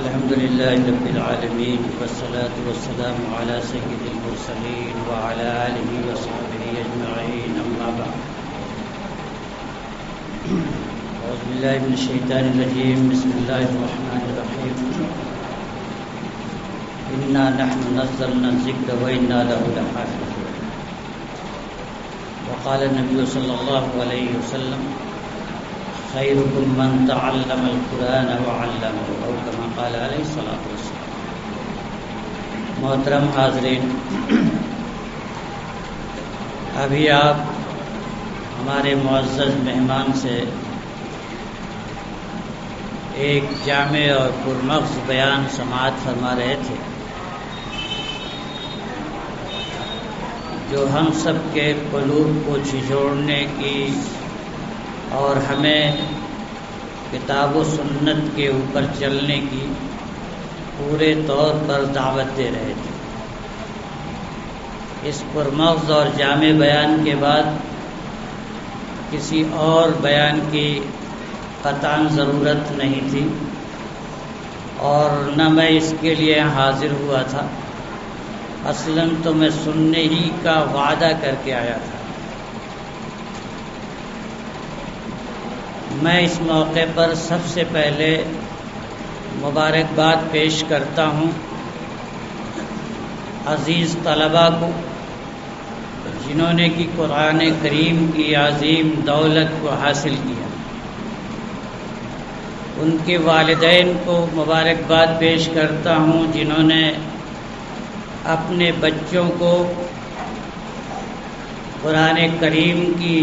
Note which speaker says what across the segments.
Speaker 1: الحمد لله رب العالمين والصلاة والسلام على سيد المرسلين وعلى آله وصحبه أجمعين أما بعد أعوذ بالله من الشيطان الرجيم بسم الله الرحمن الرحيم إنا نحن نزلنا الذكر وإنا له لحافظون وقال النبي صلى الله عليه وسلم خيركم من تعلم القرآن وعلمه أو كما قال علیہ الصلوۃ والسلام۔ محترم حاضرین، ابھی آپ ہمارے معزز مہمان سے ایک جامع اور پرمغز بیان سماعت فرما رہے تھے جو ہم سب کے قلوب کو جھنجھوڑنے کی اور ہمیں کتاب و سنت کے اوپر چلنے کی پورے طور پر دعوت دے رہے تھے۔ اس پرمغز اور جامع بیان کے بعد کسی اور بیان کی قطعاً ضرورت نہیں تھی اور نہ میں اس کے لیے حاضر ہوا تھا، اصلاً تو میں سننے ہی کا وعدہ کر کے آیا تھا۔ میں اس موقع پر سب سے پہلے مبارکباد پیش کرتا ہوں عزیز طلباء کو جنہوں نے کہ قرآن کریم کی عظیم دولت کو حاصل کیا، ان کے والدین کو مبارکباد پیش کرتا ہوں جنہوں نے اپنے بچوں کو قرآن کریم کی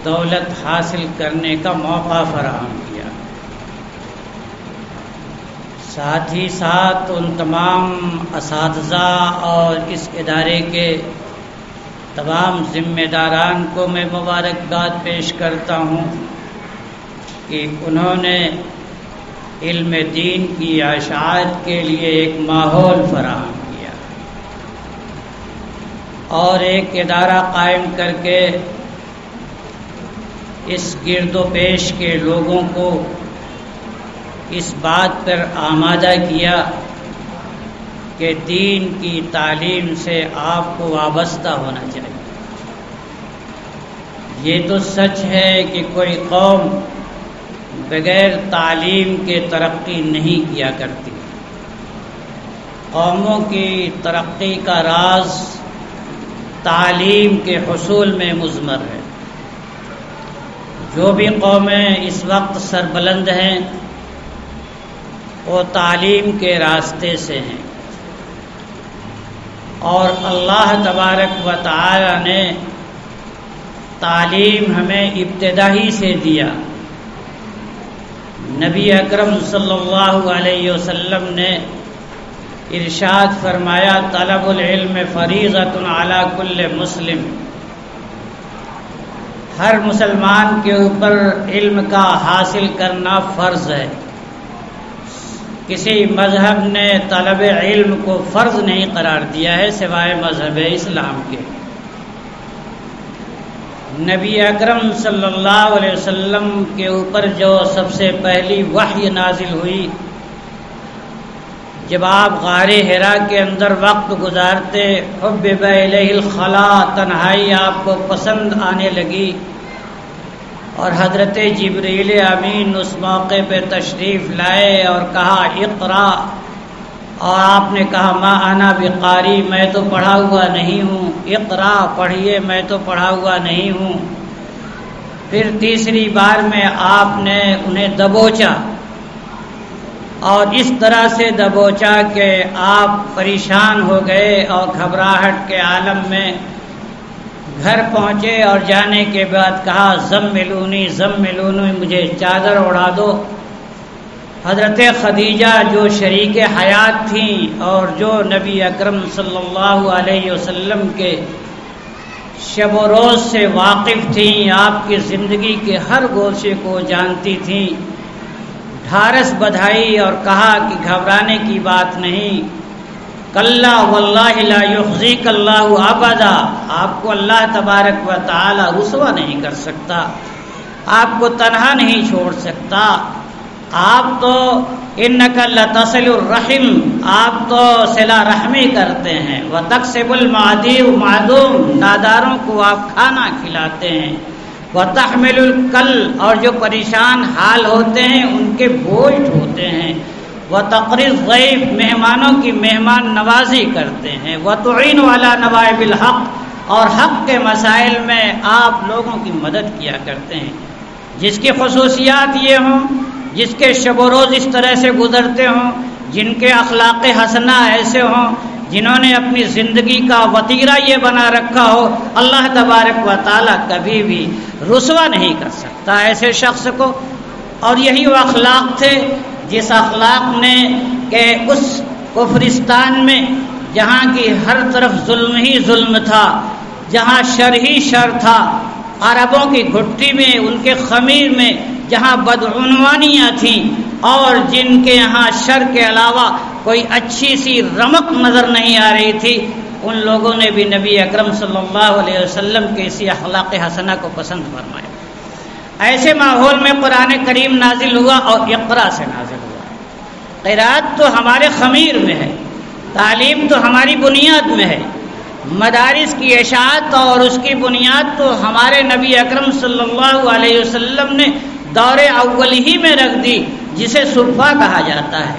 Speaker 1: دولت حاصل کرنے کا موقع فراہم کیا۔ ساتھ ہی ساتھ ان تمام اساتذہ اور اس ادارے کے تمام ذمہ داران کو میں مبارکباد پیش کرتا ہوں کہ انہوں نے علم دین کی اشاعت کے لیے ایک ماحول فراہم کیا اور ایک ادارہ قائم کر کے اس گرد و پیش کے لوگوں کو اس بات پر آمادہ کیا کہ دین کی تعلیم سے آپ کو وابستہ ہونا چاہیے۔ یہ تو سچ ہے کہ کوئی قوم بغیر تعلیم کے ترقی نہیں کیا کرتی۔ قوموں کی ترقی کا راز تعلیم کے حصول میں مضمر ہے۔ جو بھی قومیں اس وقت سربلند ہیں وہ تعلیم کے راستے سے ہیں، اور اللہ تبارک و تعالی نے تعلیم ہمیں ابتدا ہی سے دیا۔ نبی اکرم صلی اللہ علیہ وسلم نے ارشاد فرمایا طلب العلم فریضۃ علی کل مسلم، ہر مسلمان کے اوپر علم کا حاصل کرنا فرض ہے۔ کسی مذہب نے طلب علم کو فرض نہیں قرار دیا ہے سوائے مذہب اسلام کے۔ نبی اکرم صلی اللہ علیہ وسلم کے اوپر جو سب سے پہلی وحی نازل ہوئی، جب آپ غار حرا کے اندر وقت گزارتے، حبب الیہ الخلاء، تنہائی آپ کو پسند آنے لگی، اور حضرت جبریل امین اس موقع پہ تشریف لائے اور کہا اقرا، اور آپ نے کہا ما انا بقاری، میں تو پڑھا ہوا نہیں ہوں، اقرا پڑھیے، میں تو پڑھا ہوا نہیں ہوں۔ پھر تیسری بار میں آپ نے انہیں دبوچا، اور اس طرح سے دبوچا کہ آپ پریشان ہو گئے اور گھبراہٹ کے عالم میں گھر پہنچے، اور جانے کے بعد کہا زملونی زملونی، مجھے چادر اڑا دو۔ حضرت خدیجہ جو شریک حیات تھیں اور جو نبی اکرم صلی اللہ علیہ وسلم کے شب و روز سے واقف تھیں، آپ کی زندگی کے ہر گوشے کو جانتی تھیں، ڈھارس بدھائی اور کہا کہ گھبرانے کی بات نہیں، کلا واللہ لا یخزیک اللہ ابدا، آپ کو اللہ تبارک و تعالی رسوا نہیں کر سکتا، آپ کو تنہا نہیں چھوڑ سکتا، آپ تو انک لتصل الرحم، آپ تو صلہ رحمی کرتے ہیں، وتکسب المعدوم، ناداروں کو آپ کھانا کھلاتے ہیں، وتحمل الکل، اور جو پریشان حال ہوتے ہیں ان کے بوجھ ہوتے ہیں، وتقری الضیف، مہمانوں کی مہمان نوازی کرتے ہیں، وتعین علی نوائب الحق، اور حق کے مسائل میں آپ لوگوں کی مدد کیا کرتے ہیں۔ جس کی خصوصیات یہ ہوں، جس کے شب و روز اس طرح سے گزرتے ہوں، جن کے اخلاق حسنہ ایسے ہوں، جنہوں نے اپنی زندگی کا وتیرہ یہ بنا رکھا ہو، اللہ تبارک و تعالیٰ کبھی بھی رسوا نہیں کر سکتا ایسے شخص کو۔ اور یہی وہ اخلاق تھے جس اخلاق نے کہ اس کفرستان میں جہاں کی ہر طرف ظلم ہی ظلم تھا، جہاں شر ہی شر تھا، عربوں کی گھٹی میں، ان کے خمیر میں جہاں بدعنوانیاں تھیں اور جن کے یہاں شر کے علاوہ کوئی اچھی سی رمق نظر نہیں آ رہی تھی، ان لوگوں نے بھی نبی اکرم صلی اللہ علیہ وسلم کے اسی اخلاق حسنہ کو پسند فرمایا۔ ایسے ماحول میں قرآن کریم نازل ہوا اور اقرا سے نازل ہوا۔ قرات تو ہمارے خمیر میں ہے، تعلیم تو ہماری بنیاد میں ہے، مدارس کی اشاعت اور اس کی بنیاد تو ہمارے نبی اکرم صلی اللہ علیہ وسلم نے دور اول ہی میں رکھ دی، جسے صفا کہا جاتا ہے۔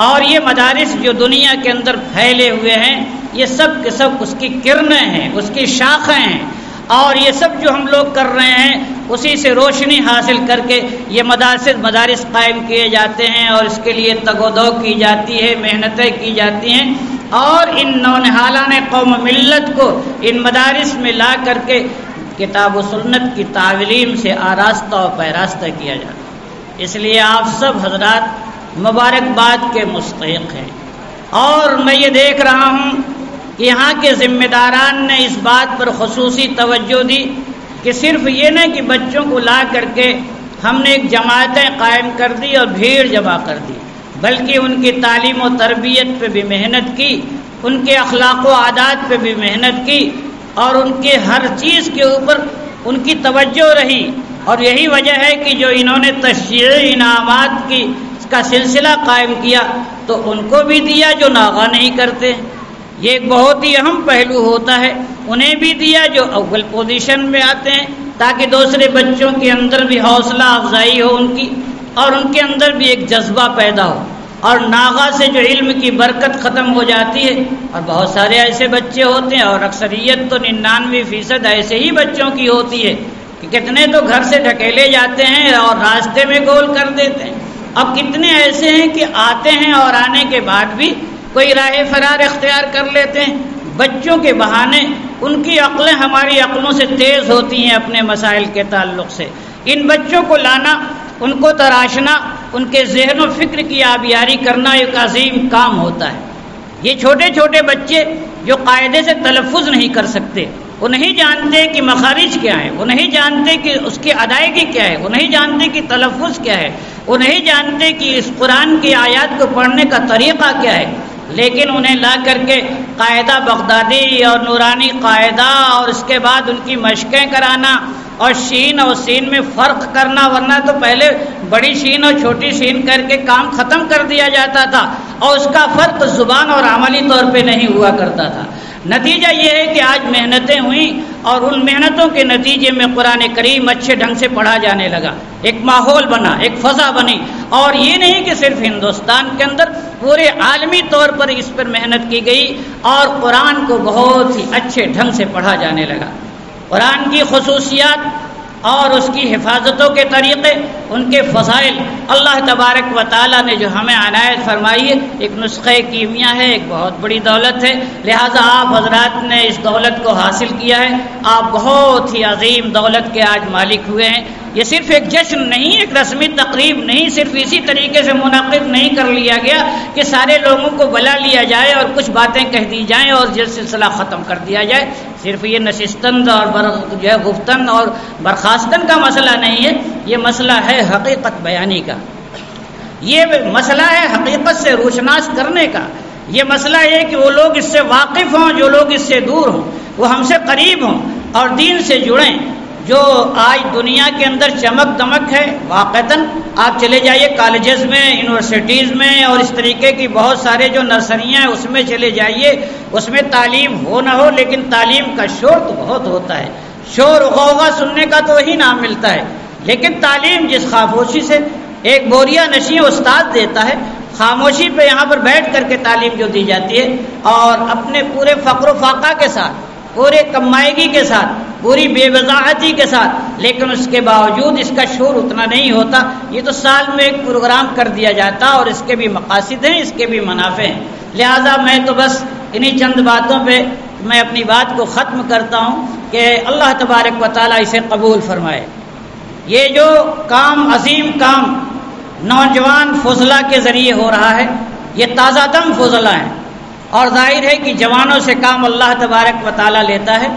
Speaker 1: اور یہ مدارس جو دنیا کے اندر پھیلے ہوئے ہیں، یہ سب کے سب اس کی کرنیں ہیں، اس کی شاخیں ہیں، اور یہ سب جو ہم لوگ کر رہے ہیں اسی سے روشنی حاصل کر کے یہ مدارس قائم کیے جاتے ہیں، اور اس کے لیے تگ و دو کی جاتی ہے، محنتیں کی جاتی ہیں، اور ان نونہالان قوم ملت کو ان مدارس میں لا کر کے کتاب و سنت کی تعلیم سے آراستہ و پیراستہ کیا جاتا ہے۔ اس لیے آپ سب حضرات مبارکباد کے مستحق ہیں، اور میں یہ دیکھ رہا ہوں کہ یہاں کے ذمہ داران نے اس بات پر خصوصی توجہ دی کہ صرف یہ نہ کہ بچوں کو لا کر کے ہم نے ایک جماعتیں قائم کر دی اور بھیڑ جمع کر دی، بلکہ ان کی تعلیم و تربیت پہ بھی محنت کی، ان کے اخلاق و عادات پہ بھی محنت کی، اور ان کے ہر چیز کے اوپر ان کی توجہ رہی۔ اور یہی وجہ ہے کہ جو انہوں نے تشجیعی انعامات کا سلسلہ قائم کیا تو ان کو بھی دیا جو ناغہ نہیں کرتے، یہ ایک بہت ہی اہم پہلو ہوتا ہے، انہیں بھی دیا جو اول پوزیشن میں آتے ہیں، تاکہ دوسرے بچوں کے اندر بھی حوصلہ افزائی ہو ان کی، اور ان کے اندر بھی ایک جذبہ پیدا ہو۔ اور ناغہ سے جو علم کی برکت ختم ہو جاتی ہے، اور بہت سارے ایسے بچے ہوتے ہیں، اور اکثریت تو 99% ایسے ہی بچوں کی ہوتی ہے کہ کتنے تو گھر سے ڈھکیلے جاتے ہیں اور راستے میں گول کر دیتے ہیں۔ اب کتنے ایسے ہیں کہ آتے ہیں اور آنے کے بعد بھی کوئی راہ فرار اختیار کر لیتے ہیں بچوں کے بہانے۔ ان کی عقلیں ہماری عقلوں سے تیز ہوتی ہیں اپنے مسائل کے تعلق سے۔ ان بچوں کو لانا، ان کو تراشنا، ان کے ذہن و فکر کی آبیاری کرنا ایک عظیم کام ہوتا ہے۔ یہ چھوٹے چھوٹے بچے جو قاعدے سے تلفظ نہیں کر سکتے، وہ نہیں جانتے کہ مخارج کیا ہے، وہ نہیں جانتے کہ اس کی ادائیگی کیا ہے، وہ نہیں جانتے کہ تلفظ کیا ہے، وہ نہیں جانتے کہ اس قرآن کی آیات کو پڑھنے کا طریقہ کیا ہے، لیکن انہیں لا کر کے قاعدہ بغدادی اور نورانی قاعدہ اور اس کے بعد ان کی مشقیں کرانا اور شین اور سین میں فرق کرنا، ورنہ تو پہلے بڑی شین اور چھوٹی شین کر کے کام ختم کر دیا جاتا تھا، اور اس کا فرق زبان اور عملی طور پہ نہیں ہوا کرتا تھا۔ نتیجہ یہ ہے کہ آج محنتیں ہوئیں اور ان محنتوں کے نتیجے میں قرآن کریم اچھے ڈھنگ سے پڑھا جانے لگا، ایک ماحول بنا، ایک فضا بنی، اور یہ نہیں کہ صرف ہندوستان کے اندر، پورے عالمی طور پر اس پر محنت کی گئی اور قرآن کو بہت ہی اچھے ڈھنگ سے پڑھا جانے لگا۔ قرآن کی خصوصیات اور اس کی حفاظتوں کے طریقے، ان کے فضائل اللہ تبارک و تعالیٰ نے جو ہمیں عنایت فرمائی ہے، ایک نسخہ کیمیا ہے، ایک بہت بڑی دولت ہے، لہذا آپ حضرات نے اس دولت کو حاصل کیا ہے، آپ بہت ہی عظیم دولت کے آج مالک ہوئے ہیں۔ یہ صرف ایک جشن نہیں، ایک رسمی تقریب نہیں، صرف اسی طریقے سے منعقد نہیں کر لیا گیا کہ سارے لوگوں کو بلا لیا جائے اور کچھ باتیں کہہ دی جائیں اور یہ سلسلہ ختم کر دیا جائے۔ صرف یہ نشستن اور جو ہے گفتن اور برخاستن کا مسئلہ نہیں ہے، یہ مسئلہ ہے حقیقت بیانی کا، یہ مسئلہ ہے حقیقت سے روشناس کرنے کا، یہ مسئلہ ہے کہ وہ لوگ اس سے واقف ہوں، جو لوگ اس سے دور ہوں وہ ہم سے قریب ہوں اور دین سے جڑیں۔ جو آج دنیا کے اندر چمک دمک ہے، واقعتاً آپ چلے جائیے کالجز میں، یونیورسٹیز میں، اور اس طریقے کی بہت سارے جو نرسریاں ہیں اس میں چلے جائیے، اس میں تعلیم ہو نہ ہو لیکن تعلیم کا شور تو بہت ہوتا ہے، شور غوغا سننے کا تو وہی نام ملتا ہے، لیکن تعلیم جس خاموشی سے ایک بوریا نشیں استاد دیتا ہے، خاموشی پہ یہاں پر بیٹھ کر کے تعلیم جو دی جاتی ہے، اور اپنے پورے فقر و فاقہ کے ساتھ، پورے کمائیگی کے ساتھ، پوری بے وضاحتی کے ساتھ، لیکن اس کے باوجود اس کا شور اتنا نہیں ہوتا۔ یہ تو سال میں ایک پروگرام کر دیا جاتا اور اس کے بھی مقاصد ہیں، اس کے بھی منافع ہیں۔ لہذا میں تو بس انہی چند باتوں پہ میں اپنی بات کو ختم کرتا ہوں کہ اللہ تبارک و تعالیٰ اسے قبول فرمائے۔ یہ جو کام، عظیم کام نوجوان فضلہ کے ذریعے ہو رہا ہے، یہ تازہ دم فضلہ ہیں، اور ظاہر ہے کہ جوانوں سے کام اللہ تبارک و تعالیٰ لیتا ہے۔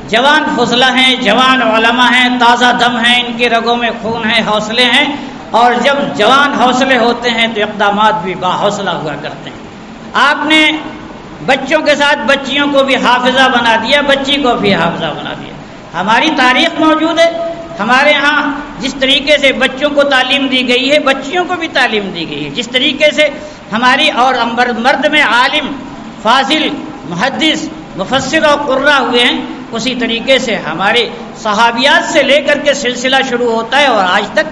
Speaker 1: جوان فضلہ ہیں، جوان علماء ہیں، تازہ دم ہیں، ان کے رگوں میں خون ہے، حوصلے ہیں، اور جب جوان حوصلے ہوتے ہیں تو اقدامات بھی باحوصلہ ہوا کرتے ہیں۔ آپ نے بچوں کے ساتھ بچیوں کو بھی حافظہ بنا دیا، بچی کو بھی حافظہ بنا دیا۔ ہماری تاریخ موجود ہے، ہمارے ہاں جس طریقے سے بچوں کو تعلیم دی گئی ہے، بچیوں کو بھی تعلیم دی گئی ہے، جس طریقے سے ہماری اور مرد میں عالم، فاضل، محدث، مفسر اور قرہ ہوئے ہیں، اسی طریقے سے ہمارے صحابیات سے لے کر کے سلسلہ شروع ہوتا ہے اور آج تک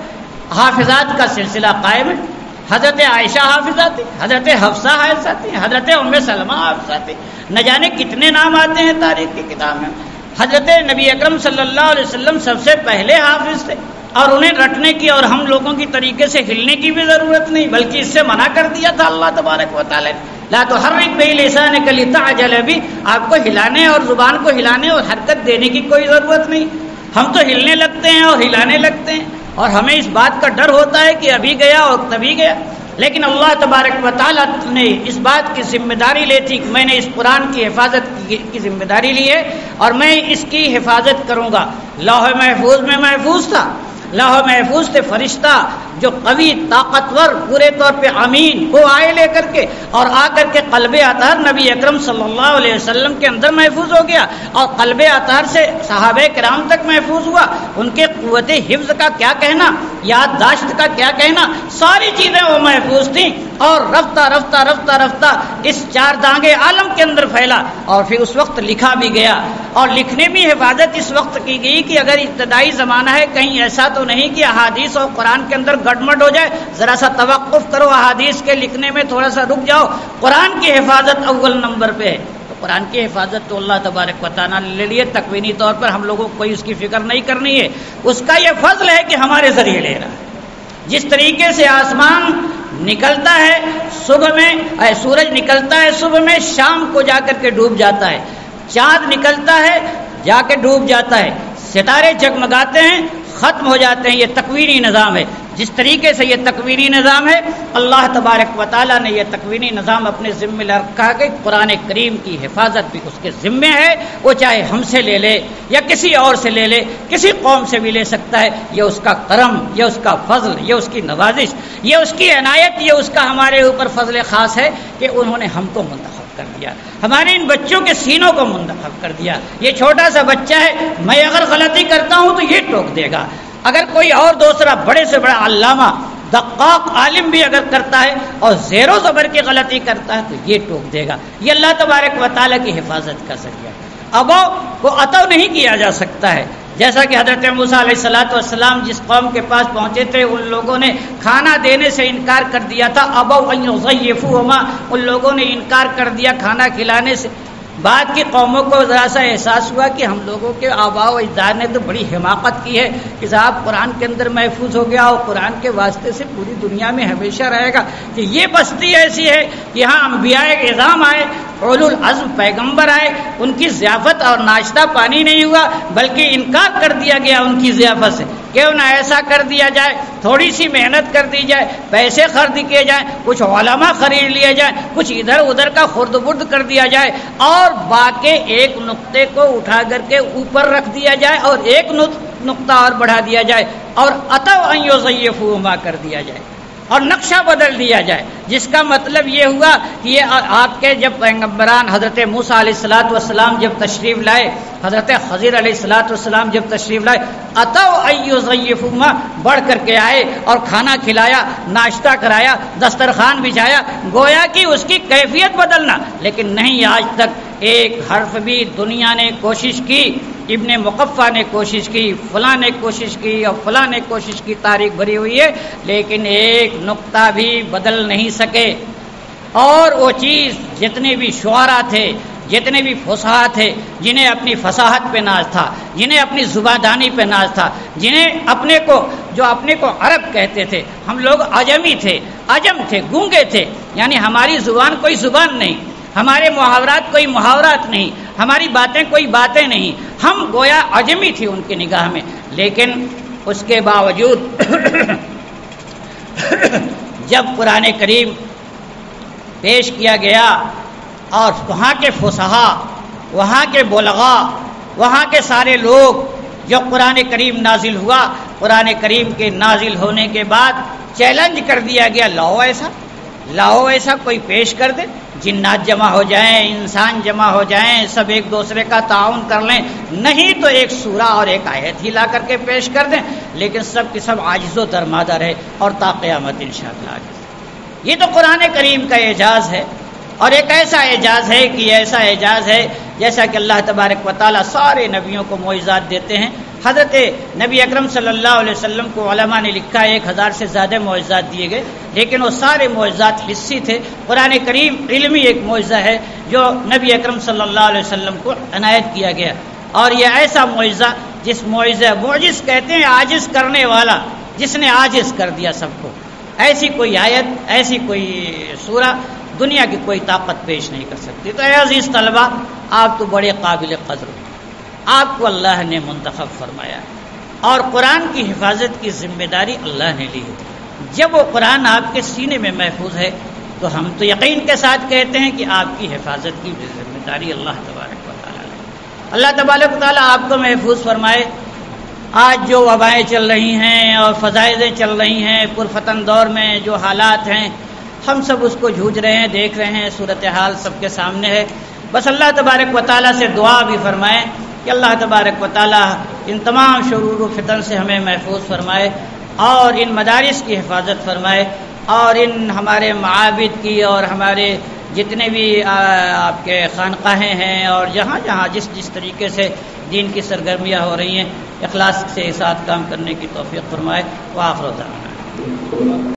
Speaker 1: حافظات کا سلسلہ قائم ہے۔ حضرت عائشہ حافظہ تھی، حضرت حفصہ حافظہ تھی، حضرت ام سلمہ حافظہ تھی، نہ جانے کتنے نام آتے ہیں تاریخ کی کتاب میں۔ حضرت نبی اکرم صلی اللہ علیہ وسلم سب سے پہلے حافظ تھے، اور انہیں رٹنے کی اور ہم لوگوں کی طریقے سے ہلنے کی بھی ضرورت نہیں، بلکہ اس سے منع کر دیا تھا اللہ تبارک و تعالی نے، لا تحرک بہ لسانک لتعجل بہ، آپ کو ہلانے اور زبان کو ہلانے اور حرکت دینے کی کوئی ضرورت نہیں۔ ہم تو ہلنے لگتے ہیں اور ہلانے لگتے ہیں، اور ہمیں اس بات کا ڈر ہوتا ہے کہ ابھی گیا اور تبھی گیا، لیکن اللہ تبارک و تعالیٰ نے اس بات کی ذمہ داری لی تھی کہ میں نے اس قرآن کی حفاظت کی ذمہ داری لی ہے اور میں اس کی حفاظت کروں گا۔ لوح محفوظ میں محفوظ تھا، لوح محفوظ سے فرشتہ جو قوی، طاقتور، پورے طور پہ امین، وہ آئے لے کر کے، اور آ کر کے قلب اطہر نبی اکرم صلی اللہ علیہ وسلم کے اندر محفوظ ہو گیا، اور قلب اطہر سے صحابہ کرام تک محفوظ ہوا۔ ان کے قوت حفظ کا کیا کہنا، یادداشت کا کیا کہنا، ساری چیزیں وہ محفوظ تھیں، اور رفتہ رفتہ رفتہ رفتہ اس چار دانگے عالم کے اندر پھیلا، اور پھر اس وقت لکھا بھی گیا، اور لکھنے میں حفاظت اس وقت کی گئی کہ اگر ابتدائی زمانہ ہے، کہیں ایسا تو نہیں کہ احادیث اور قرآن کے اندر گڑمڑ ہو جائے، ذرا سا توقف کرو، احادیث کے لکھنے میں تھوڑا سا رک جاؤ، قرآن کی حفاظت اول نمبر پہ ہے۔ تو قرآن کی حفاظت تو اللہ تبارک و تعالیٰ نے لے لیے، تکوینی طور پر ہم لوگوں کو کوئی اس کی فکر نہیں کرنی ہے، اس کا یہ فضل ہے کہ ہمارے ذریعے لے رہا ہے۔ جس طریقے سے آسمان نکلتا ہے صبح میں، سورج نکلتا ہے صبح میں، شام کو جا کر کے ڈوب جاتا ہے، چاند نکلتا ہے جا کے ڈوب جاتا ہے، ستارے جگمگاتے ہیں، ختم ہو جاتے ہیں، یہ تکوینی نظام ہے۔ جس طریقے سے یہ تکوینی نظام ہے، اللہ تبارک و تعالیٰ نے یہ تکوینی نظام اپنے ذمے رکھا کہ قرآن کریم کی حفاظت بھی اس کے ذمے ہے، وہ چاہے ہم سے لے لے یا کسی اور سے لے لے، کسی قوم سے بھی لے سکتا ہے، یہ اس کا کرم، یہ اس کا فضل، یہ اس کی نوازش، یہ اس کی عنایت، یہ اس کا ہمارے اوپر فضل خاص ہے کہ انہوں نے ہم کو منتخب کر دیا، ہمارے ان بچوں کے سینوں کو منتخب کر دیا۔ یہ چھوٹا سا بچہ ہے، میں اگر غلطی کرتا ہوں تو یہ ٹوک دے گا، اگر کوئی اور دوسرا بڑے سے بڑا علامہ، دقاق عالم بھی اگر کرتا ہے اور زیر و زبر کی غلطی کرتا ہے تو یہ ٹوک دے گا۔ یہ اللہ تبارک و تعالیٰ کی حفاظت کا ذریعہ ہے۔ ابو کو عطا نہیں کیا جا سکتا ہے، جیسا کہ حضرت موسیٰ علیہ السلام جس قوم کے پاس پہنچے تھے، ان لوگوں نے کھانا دینے سے انکار کر دیا تھا، ابو ان یضیفوہما، ان لوگوں نے انکار کر دیا کھانا کھلانے سے۔ بعد کی قوموں کو ذرا سا احساس ہوا کہ ہم لوگوں کے آباء و اجداد نے تو بڑی حماقت کی ہے کہ صاحب قرآن کے اندر محفوظ ہو گیا اور قرآن کے واسطے سے پوری دنیا میں ہمیشہ رہے گا، کہ یہ بستی ایسی ہے کہ یہاں انبیاء اعظام آئے، اولو العزم پیغمبر آئے، ان کی ضیافت اور ناشتہ پانی نہیں ہوا، بلکہ انکار کر دیا گیا ان کی ضیافت سے۔ کیوں نہ ایسا کر دیا جائے، تھوڑی سی محنت کر دی جائے، پیسے خرچ کیے جائیں، کچھ علماء خرید لیے جائیں، کچھ ادھر ادھر کا خرد برد کر دیا جائے، اور باقی ایک نقطے کو اٹھا کر کے اوپر رکھ دیا جائے اور ایک نقطہ اور بڑھا دیا جائے، اور اتوا ان یضیفوہما کر دیا جائے۔ اور نقشہ بدل دیا جائے، جس کا مطلب یہ ہوا کہ یہ آپ کے جب پیغمبران حضرت موسیٰ علیہ الصلوۃ والسلام جب تشریف لائے، حضرت خضر علیہ الصلوۃ والسلام جب تشریف لائے، اتوا ایضیفوہما، بڑھ کر کے آئے اور کھانا کھلایا، ناشتہ کرایا، دسترخوان بچھایا، گویا کہ اس کی کیفیت بدلنا، لیکن نہیں، آج تک ایک حرف بھی دنیا نے کوشش کی، ابن مقفع نے کوشش کی، فلاں نے کوشش کی اور فلاں نے کوشش کی، تاریخ بھری ہوئی ہے، لیکن ایک نقطہ بھی بدل نہیں سکے۔ اور وہ چیز جتنے بھی شعراء تھے، جتنے بھی فصحاء تھے، جنہیں اپنی فصاحت پہ ناز تھا، جنہیں اپنی زباندانی پہ ناز تھا، جنہیں اپنے کو عرب کہتے تھے، ہم لوگ عجمی تھے، عجم تھے، گونگے تھے، یعنی ہماری زبان کوئی زبان نہیں، ہمارے محاورات کوئی محاورات نہیں، ہماری باتیں کوئی باتیں نہیں، ہم گویا عجمی تھی ان کی نگاہ میں، لیکن اس کے باوجود جب قرآن کریم پیش کیا گیا اور وہاں کے فصحاء، وہاں کے بلغاء، وہاں کے سارے لوگ، جو قرآن کریم نازل ہوا، قرآن کریم کے نازل ہونے کے بعد چیلنج کر دیا گیا، لاؤ ایسا کوئی پیش کر دے، جنات جمع ہو جائیں، انسان جمع ہو جائیں، سب ایک دوسرے کا تعاون کر لیں، نہیں تو ایک سورہ اور ایک آیت ہی لا کر کے پیش کر دیں، لیکن سب کے سب عاجز و درمادہ رہے اور تا قیامت انشاءاللہ عاجز۔ یہ تو قرآن کریم کا اعجاز ہے، اور ایک ایسا اعجاز ہے کہ ایسا اعجاز ہے جیسا کہ اللہ تبارک و تعالیٰ سارے نبیوں کو معجزات دیتے ہیں۔ حضرت نبی اکرم صلی اللہ علیہ وسلم کو علماء نے لکھا 1000 سے زیادہ معجزات دیے گئے، لیکن وہ سارے معجزات حصی تھے۔ قرآن کریم علمی ایک معجزہ ہے جو نبی اکرم صلی اللہ علیہ وسلم کو عنایت کیا گیا، اور یہ ایسا معجزہ جس معجز کہتے ہیں عاجز کرنے والا، جس نے عاجز کر دیا سب کو، ایسی کوئی آیت، ایسی کوئی سورہ دنیا کی کوئی طاقت پیش نہیں کر سکتی۔ تو اے عزیز طلبہ، آپ تو بڑے قابل قدر ہو، آپ کو اللہ نے منتخب فرمایا اور قرآن کی حفاظت کی ذمہ داری اللہ نے لی ہے۔ جب وہ قرآن آپ کے سینے میں محفوظ ہے تو ہم تو یقین کے ساتھ کہتے ہیں کہ آپ کی حفاظت کی ذمہ داری اللہ تبارک و تعالیٰ نے۔ اللہ تبارک و تعالیٰ آپ کو محفوظ فرمائے۔ آج جو وبائیں چل رہی ہیں اور فضائضیں چل رہی ہیں، پرفتن دور میں جو حالات ہیں، ہم سب اس کو جھوج رہے ہیں، دیکھ رہے ہیں، صورتحال سب کے سامنے ہے۔ بس اللہ تبارک و تعالیٰ سے دعا بھی فرمائیں کہ اللہ تبارک و تعالیٰ ان تمام شرور و فتن سے ہمیں محفوظ فرمائے اور ان مدارس کی حفاظت فرمائے اور ان ہمارے معابد کی اور ہمارے جتنے بھی آپ کے خانقاہیں ہیں اور جہاں جہاں جس طریقے سے دین کی سرگرمیاں ہو رہی ہیں، اخلاص سے ساتھ کام کرنے کی توفیق فرمائے۔ وآخر دعوانا